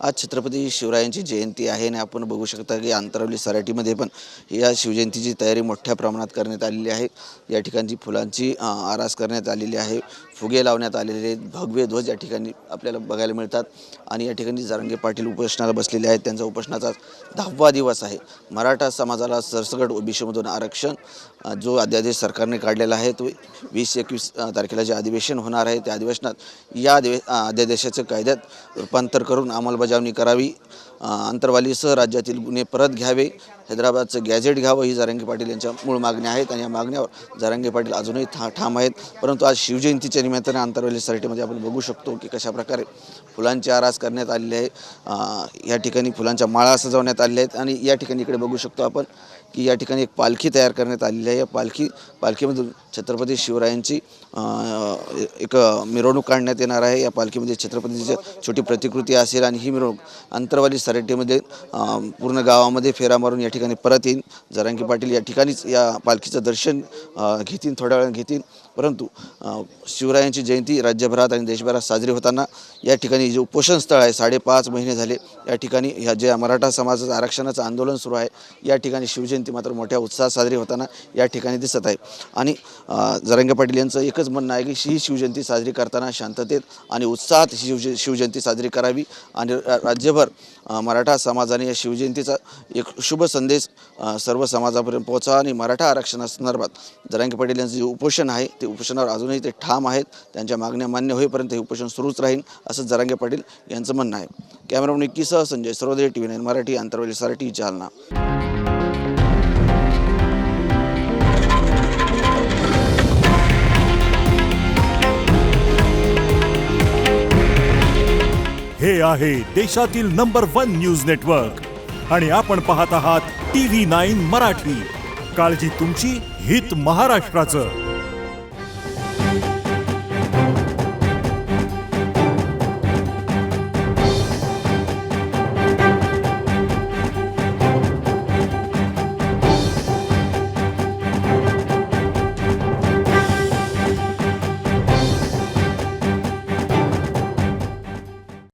आज छत्रपती शिवरायांची जयंती आहे आणि आपण बघू शकता की अंतरावली सराटीमध्ये पण या शिवजयंतीची तयारी मोठ्या प्रमाणात करण्यात आलेली आहे। या ठिकाणी फुलांची आरास करण्यात आलेली आहे, फुगे लावण्यात आलेले आहेत, भगवे ध्वज या ठिकाणी आपल्याला बघायला मिळतात। आणि या ठिकाणी जरांगे पाटील उपोषणाला बसलेले आहेत। त्यांचा उपोषणाचा 10वा दिवस आहे। मराठा समाजाला सरसकट ओबीसीमधून आरक्षण जो अध्यादेश सरकारने काढलेला आहे तो 20-21 तारखेला जे अधिवेशन होणार आहे त्या अधिवेशनात या अध्यादेशाचं कायद्यात रूपांतर करून अंमलबजावणी करावी। अंतरवालीसह राज्यातील गुन्हे परत घ्यावे, हैदराबादचं गॅझेट घ्यावं ही जरांगे पाटील यांच्या मूळ मागण्या आहेत आणि या मागण्यावर जरांगे पाटील अजूनही ठाम आहेत। परंतु आज शिवजयंतीच्या निमित्ताने अंतरवाली सराटीमध्ये आपण बघू शकतो की कशा प्रकारे फुलांची आरास करण्यात आलेली आहे। या ठिकाणी फुलांच्या माळा सजवण्यात आलेल्या आहेत आणि या ठिकाणी इकडे बघू शकतो आपण की या ठिकाणी एक पालखी तयार करण्यात आलेली आहे। या पालखीमधून छत्रपती शिवरायांची एक मिरवणूक काढण्यात येणार आहे। या पालखीमध्ये छत्रपतीची छोटी प्रतिकृती असेल आणि ही मिरवणूक अंतरवाली सराटीमध्ये पूर्ण गावामध्ये फेरा मारून या ठिकाणी परत येईल। जरांगे पाटील या ठिकाणीच या पालखीचं दर्शन घेतील, थोड्या वेळाने घेतील। परंतु शिवरायांची जयंती राज्यभरात आणि देशभरात साजरी होताना या ठिकाणी जे उपोषण स्थळ आहे 5.5 महिने झाले या ठिकाणी ह्या जे मराठा समाजाचं आरक्षणाचं आंदोलन सुरू आहे या ठिकाणी शिवजयंती मात्र मोठ्या उत्साहात साजरी होताना या ठिकाणी दिसत आहे। आणि जरांगे पाटील यांचं एकच म्हणणं आहे की ही शिवजयंती साजरी करताना शांततेत आणि उत्साहात शिवजयंती साजरी करावी आणि राज्यभर मराठा समाजाने या शिवजयंतीचा एक शुभ संदेश सर्व समाजापर्यंत पोहोचावा आणि मराठा आरक्षणासंदर्भात जरांगे पाटील यांचं जे उपोषण आहे ते उपोषणावर अजूनही ते ठाम आहेत। त्यांच्या मागण्या मान्य होईपर्यंत हे उपोषण सुरूच राहील असं जरांगे पाटील यांचं म्हणणं आहे। कॅमेरामन निक्कीसह संजय सर्वोदय TV9 मराठी, अंतरवाली सराटी, जालना। हे आहे देशातील नंबर 1 न्यूज नेटवर्क आणि आपण पाहत आहात TV9 मराठी। काळजी तुमची, हित महाराष्ट्राचं।